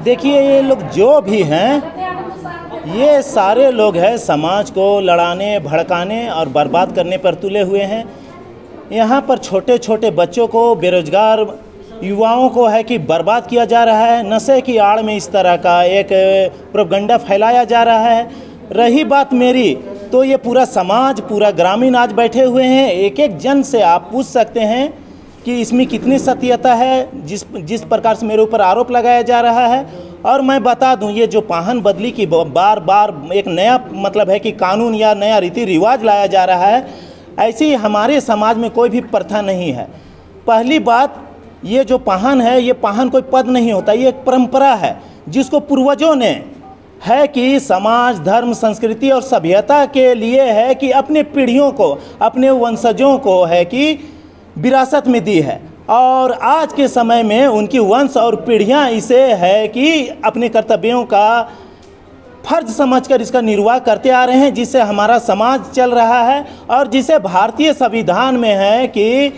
देखिए ये लोग जो भी हैं, ये सारे लोग हैं समाज को लड़ाने, भड़काने और बर्बाद करने पर तुले हुए हैं। यहाँ पर छोटे छोटे बच्चों को, बेरोजगार युवाओं को है कि बर्बाद किया जा रहा है। नशे की आड़ में इस तरह का एक प्रोपेगेंडा फैलाया जा रहा है। रही बात मेरी, तो ये पूरा समाज, पूरा ग्रामीण आज बैठे हुए हैं। एक एक जन से आप पूछ सकते हैं कि इसमें कितनी सत्यता है जिस प्रकार से मेरे ऊपर आरोप लगाया जा रहा है। और मैं बता दूं, ये जो पाहन बदली की बार बार एक नया मतलब है कि कानून या नया रीति रिवाज लाया जा रहा है, ऐसी हमारे समाज में कोई भी प्रथा नहीं है। पहली बात, ये जो पाहन है, ये पाहन कोई पद नहीं होता, ये एक परंपरा है जिसको पूर्वजों ने है कि समाज, धर्म, संस्कृति और सभ्यता के लिए है कि अपने पीढ़ियों को, अपने वंशजों को है कि विरासत में दी है। और आज के समय में उनकी वंश और पीढ़ियां इसे है कि अपने कर्तव्यों का फर्ज समझकर इसका निर्वाह करते आ रहे हैं, जिससे हमारा समाज चल रहा है और जिसे भारतीय संविधान में है कि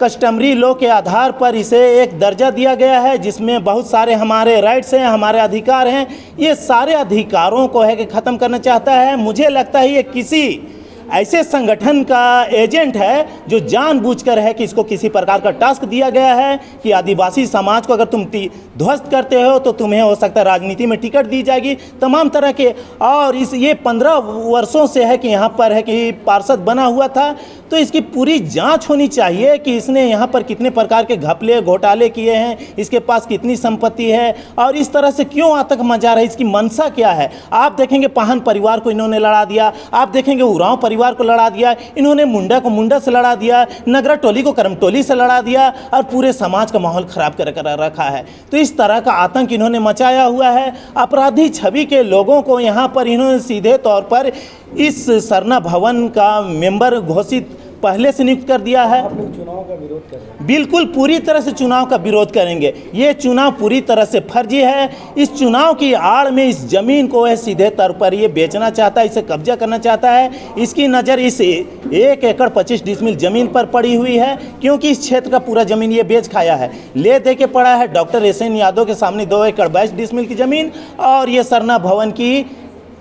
कस्टमरी लॉ के आधार पर इसे एक दर्जा दिया गया है, जिसमें बहुत सारे हमारे राइट्स हैं, हमारे अधिकार हैं। ये सारे अधिकारों को है कि ख़त्म करना चाहता है। मुझे लगता है ये किसी ऐसे संगठन का एजेंट है जो जानबूझकर है कि इसको किसी प्रकार का टास्क दिया गया है कि आदिवासी समाज को अगर तुम ध्वस्त करते हो तो तुम्हें हो सकता है राजनीति में टिकट दी जाएगी, तमाम तरह के। और ये 15 वर्षों से है कि यहाँ पर है कि पार्षद बना हुआ था, तो इसकी पूरी जांच होनी चाहिए कि इसने यहाँ पर कितने प्रकार के घपले घोटाले किए हैं, इसके पास कितनी संपत्ति है और इस तरह से क्यों आतंक मचा रहा है, इसकी मंशा क्या है। आप देखेंगे पाहन परिवार को इन्होंने लड़ा दिया, आप देखेंगे उरांव परिवार को लड़ा दिया, इन्होंने मुंडा को मुंडा से लड़ा दिया, नगरा टोली को करमटोली से लड़ा दिया और पूरे समाज का माहौल खराब कर रखा है। तो इस तरह का आतंक इन्होंने मचाया हुआ है। अपराधी छवि के लोगों को यहाँ पर इन्होंने सीधे तौर पर इस सरना भवन का मेंबर घोषित पहले से नियुक्त कर दिया है। आप लोग चुनाव का विरोध कर रहे हैं? बिल्कुल पूरी तरह से चुनाव का विरोध करेंगे। ये चुनाव पूरी तरह से फर्जी है। इस चुनाव की आड़ में इस जमीन को है सीधे तौर पर ये बेचना चाहता है, इसे कब्जा करना चाहता है। इसकी नज़र इस 1 एकड़ 25 डिसमिल ज़मीन पर पड़ी हुई है, क्योंकि इस क्षेत्र का पूरा ज़मीन ये बेच खाया है, ले दे के पड़ा है डॉक्टर एसएन यादव के सामने 2 एकड़ 22 डिसमिल की ज़मीन और ये सरना भवन की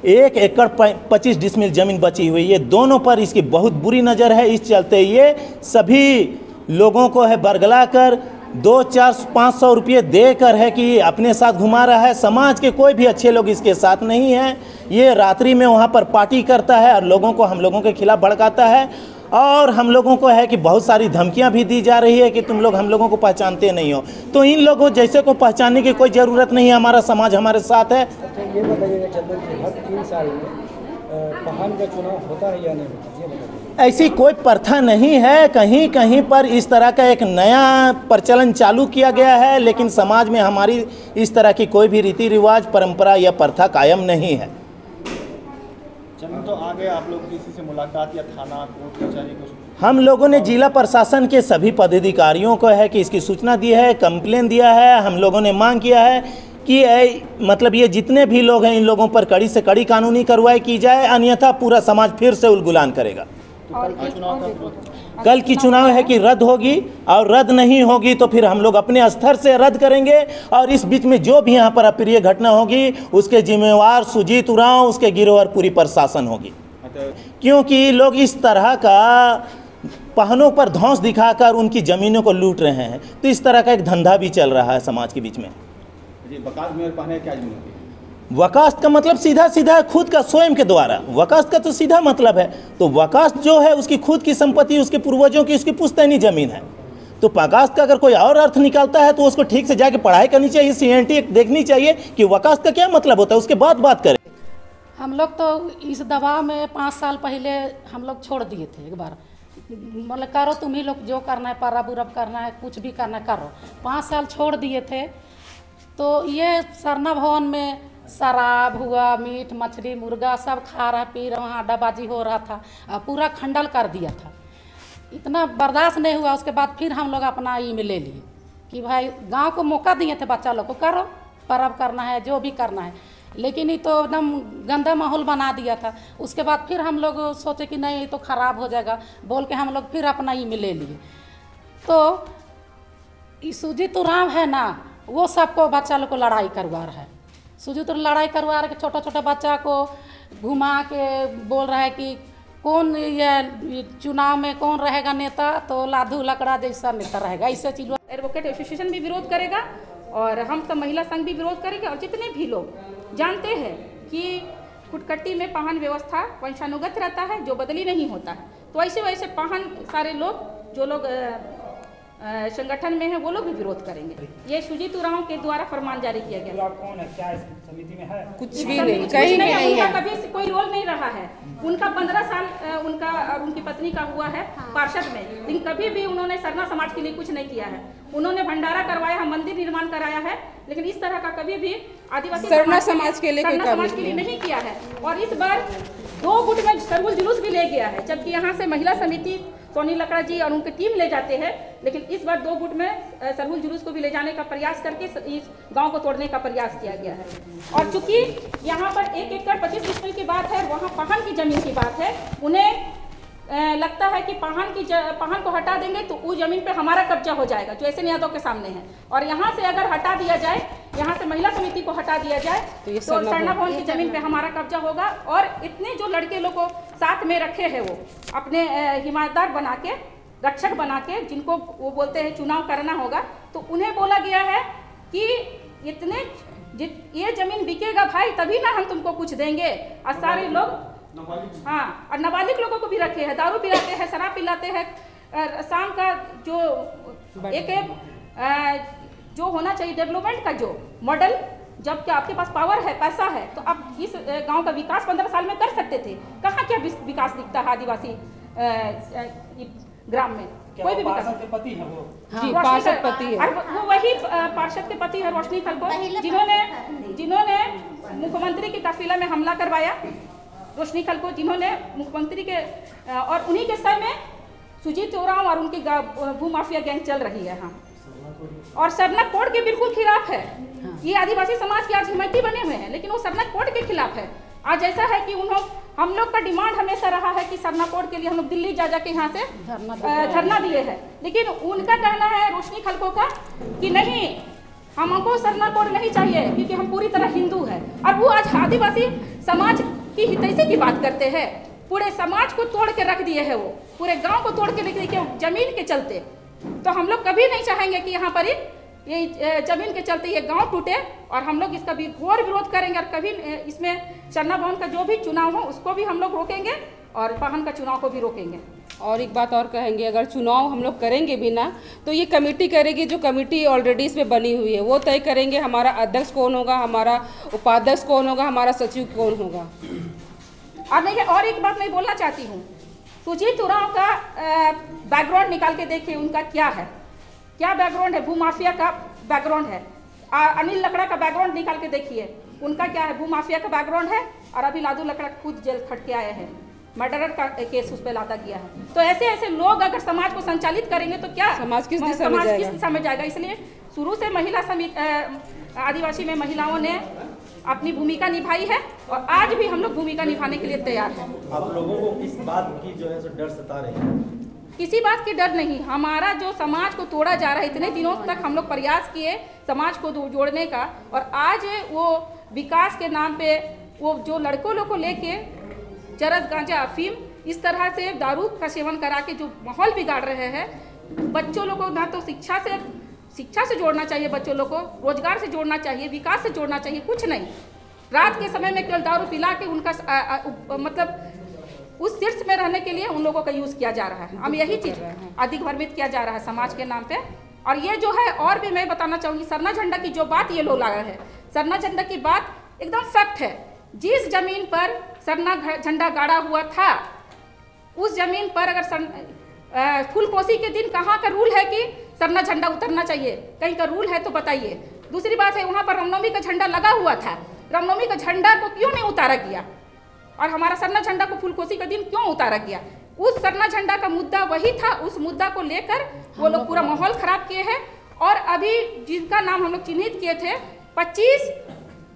1 एकड़ 25 डिसमिल ज़मीन बची हुई। ये दोनों पर इसकी बहुत बुरी नज़र है। इस चलते ये सभी लोगों को है बरगला कर 200-400-500 रुपये देकर है कि अपने साथ घुमा रहा है। समाज के कोई भी अच्छे लोग इसके साथ नहीं हैं। ये रात्रि में वहाँ पर पार्टी करता है और लोगों को, हम लोगों के खिलाफ भड़काता है और हम लोगों को है कि बहुत सारी धमकियां भी दी जा रही है कि तुम लोग हम लोगों को पहचानते नहीं हो। तो इन लोगों जैसे को पहचानने की कोई ज़रूरत नहीं है, हमारा समाज हमारे साथ है। अच्छा ये बताइएगा चंदन जी, हर 3 साल में पाहन का चुनाव होता है या नहीं होता, ये बताइए। ऐसी कोई प्रथा नहीं है। कहीं कहीं पर इस तरह का एक नया प्रचलन चालू किया गया है, लेकिन समाज में हमारी इस तरह की कोई भी रीति रिवाज, परंपरा या प्रथा कायम नहीं है। तो आगे आप लोग किसी से मुलाकात या थाना, कोर्ट कचहरी कुछ? हम लोगों ने जिला प्रशासन के सभी पदाधिकारियों को है कि इसकी सूचना दी है, कंप्लेन दिया है। हम लोगों ने मांग किया है कि मतलब ये जितने भी लोग हैं इन लोगों पर कड़ी से कड़ी कानूनी कार्रवाई की जाए, अन्यथा पूरा समाज फिर से उलगुलान करेगा। तो कल की चुनाव है कि रद्द होगी और रद्द नहीं होगी तो फिर हम लोग अपने स्तर से रद्द करेंगे और इस बीच में जो भी यहाँ पर अप्रिय घटना होगी उसके जिम्मेवार सुजीत उरांव, उसके गिरोह और पूरी प्रशासन होगी। क्योंकि लोग इस तरह का पहनों पर धौंस दिखाकर उनकी ज़मीनों को लूट रहे हैं, तो इस तरह का एक धंधा भी चल रहा है समाज के बीच में। वकास्त का मतलब सीधा सीधा खुद का, स्वयं के द्वारा। वकास्त का तो सीधा मतलब है, तो वकास्त जो है उसकी खुद की संपत्ति, उसके पूर्वजों की, उसकी पुश्तैनी जमीन है। तो वकास्त का अगर कोई और अर्थ निकालता है तो उसको ठीक से जाके पढ़ाई करनी चाहिए, सीएनटी देखनी चाहिए कि वकास्त का क्या मतलब होता है, उसके बाद बात करें। हम लोग तो इस दबाव में 5 साल पहले हम लोग छोड़ दिए थे। एक बार मतलब करो तुम ही लोग जो करना है, परब उरब करना है, कुछ भी करना है करो। 5 साल छोड़ दिए थे। तो ये सरना भवन में शराब हुआ, मीट मछली मुर्गा सब खा रहा, पी रहा, वहाँ अड्डाबाजी हो रहा था, पूरा खंडल कर दिया था। इतना बर्दाश्त नहीं हुआ। उसके बाद फिर हम लोग अपना ई में ले लिए कि भाई गांव को मौका दिए थे बच्चा लोग को, करो परब करना है, जो भी करना है, लेकिन ये तो एकदम गंदा माहौल बना दिया था। उसके बाद फिर हम लोग सोचे कि नहीं ये तो ख़राब हो जाएगा, बोल के हम लोग फिर अपना ई में ले लिए। तो सुजीत उरांव है ना, वो सबको बच्चा लोग को लड़ाई करवा रहा है। सुजीत लड़ाई करवा रहा है कि छोटा छोटा बच्चा को घुमा के बोल रहा है कि कौन ये चुनाव में कौन रहेगा नेता, तो लाधू लकड़ा जैसा नेता रहेगा। इससे चीज़ एडवोकेट एसोसिएशन भी विरोध करेगा और हम सब महिला संघ भी विरोध करेंगे। और जितने भी लोग जानते हैं कि कुटकट्टी में पाहन व्यवस्था वंशानुगत रहता है, जो बदली नहीं होता है, तो ऐसे वैसे पाहन सारे लोग जो लोग संगठन में हैं वो लोग भी विरोध करेंगे। ये सुजीत उरांव के द्वारा फरमान जारी किया गया। कौन है, क्या इस समिति में है? कुछ भी नहीं, कहीं नहीं है। उनका कभी कोई रोल नहीं रहा है। उनका 15 साल उनका और उनकी पत्नी का हुआ है पार्षद में, लेकिन कभी भी उन्होंने सरना समाज के लिए कुछ नहीं किया है। उन्होंने भंडारा करवाया है, मंदिर निर्माण कराया है, लेकिन इस तरह का कभी भी आदिवासी सरना समाज के लिए नहीं किया है। और इस बार 2 गुट में सरहुल जुलूस भी ले गया है, जबकि यहाँ से महिला समिति सोनी लकड़ा जी और उनकी टीम ले जाते हैं, लेकिन इस बार 2 गुट में सरहुल जुलूस को भी ले जाने का प्रयास करके इस गांव को तोड़ने का प्रयास किया गया है। और चूंकि यहाँ पर 1 एकड़ 25 डिसमिल की बात है, वहाँ पाहन की जमीन की बात है, उन्हें लगता है कि पाहन को हटा देंगे तो उस जमीन पे हमारा कब्जा हो जाएगा, जो ऐसे यादव के सामने है। और यहाँ से अगर हटा दिया जाए, यहाँ से महिला समिति को हटा दिया जाए तो सरना भवन की जमीन पे हमारा कब्जा होगा। और इतने जो लड़के लोग को साथ में रखे हैं, वो अपने हिमायतदार बना के, रक्षक बना के, जिनको वो बोलते हैं चुनाव करना होगा, तो उन्हें बोला गया है कि ये जमीन बिकेगा भाई, तभी ना हम तुमको कुछ देंगे। और सारे लोग हाँ, और नाबालिग लोगों को भी रखे हैं, दारू पिलाते हैं, शराब पिलाते हैं। शाम का जो जो होना चाहिए डेवलपमेंट का जो मॉडल, जब क्या आपके पास पावर है, पैसा है, तो आप इस गांव का विकास 15 साल में कर सकते थे। कहाँ क्या विकास दिखता है आदिवासी ग्राम में? कोई भी विकास। के पति है वो? जी, पार्षद पति है। वो वही पार्षद के पति है रोशनी खलको, जिन्होंने मुख्यमंत्री की काफिला में हमला करवाया। रोशनी खलको जिन्होंने मुख्यमंत्री के और उन्हीं के समय सुजीत उरांव और उनकी भूमाफिया गैंग चल रही है। हाँ, और सरना कोड के बिल्कुल खिलाफ है। ये आदिवासी समाज के आज हिमायती बने हुए हैं, लेकिन वो सरना कोड के खिलाफ है। आज ऐसा है कि हम लोग का डिमांड हमेशा रहा है कि सरना कोड के लिए हम लोग दिल्ली जा के यहाँ से धरना दिए हैं, लेकिन उनका कहना है रोशनी खलको का कि नहीं, हमको सरना कोड नहीं चाहिए, क्योंकि हम पूरी तरह हिंदू है। और वो आज आदिवासी समाज की हितैषी की बात करते हैं। पूरे समाज को तोड़ के रख दिए है, वो पूरे गांव को तोड़ के रख दिए जमीन के चलते। तो हम लोग कभी नहीं चाहेंगे कि यहाँ पर ये जमीन के चलते ये गांव टूटे, और हम लोग इसका भी घोर विरोध करेंगे। और कभी इसमें सरना भवन का जो भी चुनाव हो उसको भी हम लोग रोकेंगे, और पाहन का चुनाव को भी रोकेंगे। और एक बात और कहेंगे, अगर चुनाव हम लोग करेंगे भी ना, तो ये कमेटी करेगी, जो कमेटी ऑलरेडी इसमें बनी हुई है, वो तय करेंगे हमारा अध्यक्ष कौन होगा, हमारा उपाध्यक्ष कौन होगा, हमारा सचिव कौन होगा। और एक बात मैं बोलना चाहती हूँ, सुजीत उरांव का बैकग्राउंड निकाल के देखिए, उनका क्या है, क्या बैकग्राउंड है। भूमाफिया का बैकग्राउंड है। अनिल लकड़ा का बैकग्राउंड निकाल के देखिए, उनका क्या है, भूमाफिया का बैकग्राउंड है। और अभी लादू लकड़ा खुद जेल खट के आए हैं, मर्डरर का केस उस पर लादा गया है। तो ऐसे ऐसे लोग अगर समाज को संचालित करेंगे तो क्या समाज किस दिशा में जाएगा? इसलिए शुरू से महिला समिति आदिवासी में महिलाओं ने अपनी भूमिका निभाई है, और आज भी हम लोग भूमिका निभाने के लिए तैयार हैं। आप लोगों को किस बात की जो है सो डर सता रही है? किसी बात की डर नहीं। हमारा जो समाज को तोड़ा जा रहा है, इतने दिनों तक हम लोग प्रयास किए समाज को जोड़ने का, और आज वो विकास के नाम पे वो जो लड़कों लोग को लेके चरस, गांजा, अफीम, इस तरह से दारू का सेवन करा के जो माहौल बिगाड़ रहे हैं, बच्चों लोग को ना तो शिक्षा से जोड़ना चाहिए, बच्चों लोग को रोजगार से जोड़ना चाहिए, विकास से जोड़ना चाहिए, कुछ नहीं। रात के समय में केवल दारू पिला के उनका मतलब उस शीर्ष में रहने के लिए उन लोगों का यूज़ किया जा रहा है। हम यही चीज़ अधिक भ्रमित किया जा रहा है समाज के नाम पे। और ये जो है, और भी मैं बताना चाहूँगी, सरना झंडा की जो बात ये लोग ला रहे हैं, सरना झंडा की बात एकदम फैक्ट है। जिस जमीन पर सरना झंडा गाड़ा हुआ था, उस जमीन पर अगर फूलकोसी के दिन कहाँ का रूल है कि सरना झंडा उतरना चाहिए? कहीं का रूल है तो बताइए। दूसरी बात है, वहाँ पर रामनवमी का झंडा लगा हुआ था, रामनवमी का झंडा को क्यों नहीं उतारा गया? और हमारा सरना झंडा को फूलकोसी का दिन क्यों उतारा गया? उस सरना झंडा का मुद्दा वही था, उस मुद्दा को लेकर वो लोग पूरा माहौल खराब किए हैं। और अभी जिनका नाम हम लोग चिन्हित किए थे, 23,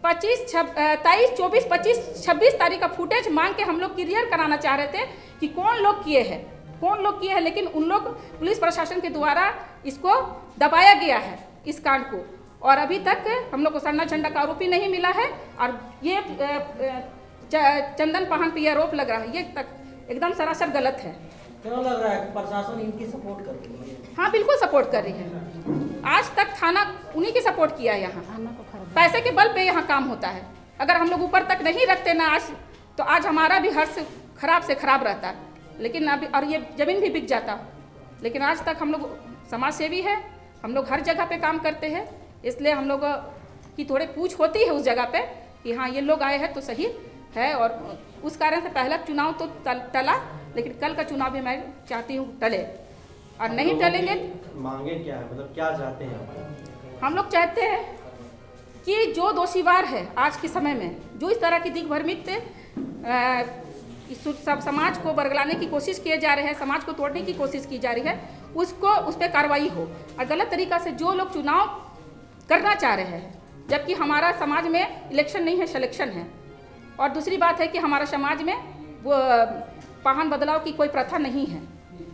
24, 25, 26 तारीख का फुटेज मांग के हम लोग क्लियर कराना चाह रहे थे कि कौन लोग किए हैं, लेकिन उन लोग पुलिस प्रशासन के द्वारा इसको दबाया गया है, इस कांड को। और अभी तक हम लोग को सरना झंडा का आरोपी नहीं मिला है। और ये चंदन पहान पे ये आरोप लग रहा है, ये तक एकदम सरासर गलत है। क्यों लग रहा है कि प्रशासन इनकी सपोर्ट कर रही है? हाँ, बिल्कुल सपोर्ट कर रही है। आज तक थाना उन्हीं की सपोर्ट किया है। यहाँ पैसे के बल पे यहाँ काम होता है। अगर हम लोग ऊपर तक नहीं रखते ना आज, तो आज हमारा भी हर्ष खराब से खराब रहता। लेकिन अभी और ये ज़मीन भी बिक जाता। लेकिन आज तक हम लोग समाज सेवी है, हम लोग हर जगह पे काम करते हैं, इसलिए हम लोग की थोड़ी पूछ होती है उस जगह पे कि हाँ ये लोग आए हैं तो सही है। और उस कारण से पहला चुनाव तो टला, लेकिन कल का चुनाव भी मैं चाहती हूँ टले। और नहीं टलेंगे मांगे क्या है, मतलब क्या चाहते हैं? हम लोग चाहते हैं कि जो दोषीवार है आज के समय में, जो इस तरह की दिग्भ्रमित सब समाज को बरगलाने की कोशिश किए जा रहे हैं, समाज को तोड़ने की कोशिश की जा रही है, उसको उस पर कार्रवाई हो। और गलत तरीका से जो लोग चुनाव करना चाह रहे हैं, जबकि हमारा समाज में इलेक्शन नहीं है, सिलेक्शन है। और दूसरी बात है कि हमारा समाज में वो पाहन बदलाव की कोई प्रथा नहीं है,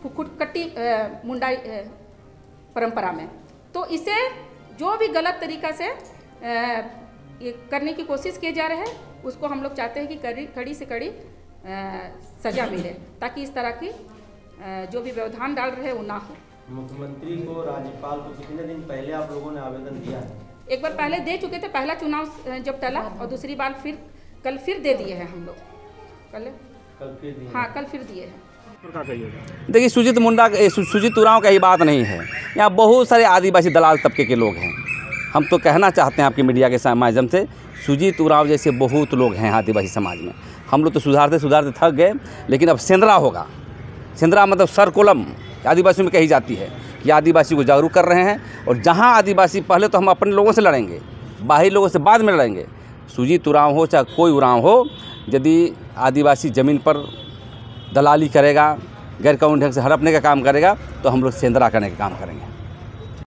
कट्टी मुंडाई परंपरा में। तो इसे जो भी गलत तरीका से ये करने की कोशिश किए जा रहे हैं, उसको हम लोग चाहते हैं कि कड़ी से कड़ी सजा मिले, ताकि इस तरह की जो भी व्यवधान डाल रहे हैं वो ना हो। मुख्यमंत्री को, राज्यपाल को कितने दिन पहले आप लोगों ने आवेदन दिया है? एक बार पहले दे चुके थे, पहला चुनाव जब टला, और दूसरी बार फिर कल फिर दे दिए हैं हम लोग। कल फिर दिए? हाँ, कल फिर दिए हैं। देखिए, सुजीत उरांव का ही बात नहीं है, यहाँ बहुत सारे आदिवासी दलाल तबके के लोग हैं। हम तो कहना चाहते हैं आपकी मीडिया के माध्यम से, सुजीत उरांव जैसे बहुत लोग हैं आदिवासी समाज में। हम लोग तो सुधारते सुधारते थक गए, लेकिन अब सेंद्रा होगा। सेंद्रा मतलब सरकोलम आदिवासियों में कही जाती है कि आदिवासी को जागरूक कर रहे हैं। और जहाँ आदिवासी, पहले तो हम अपने लोगों से लड़ेंगे, बाहरी लोगों से बाद में लड़ेंगे। सुजीत उरांव हो चाहे कोई उरांव हो, यदि आदिवासी ज़मीन पर दलाली करेगा, गैर कानूनी ढंग से हड़पने का काम करेगा, तो हम लोग सेंद्रा करने का काम करेंगे।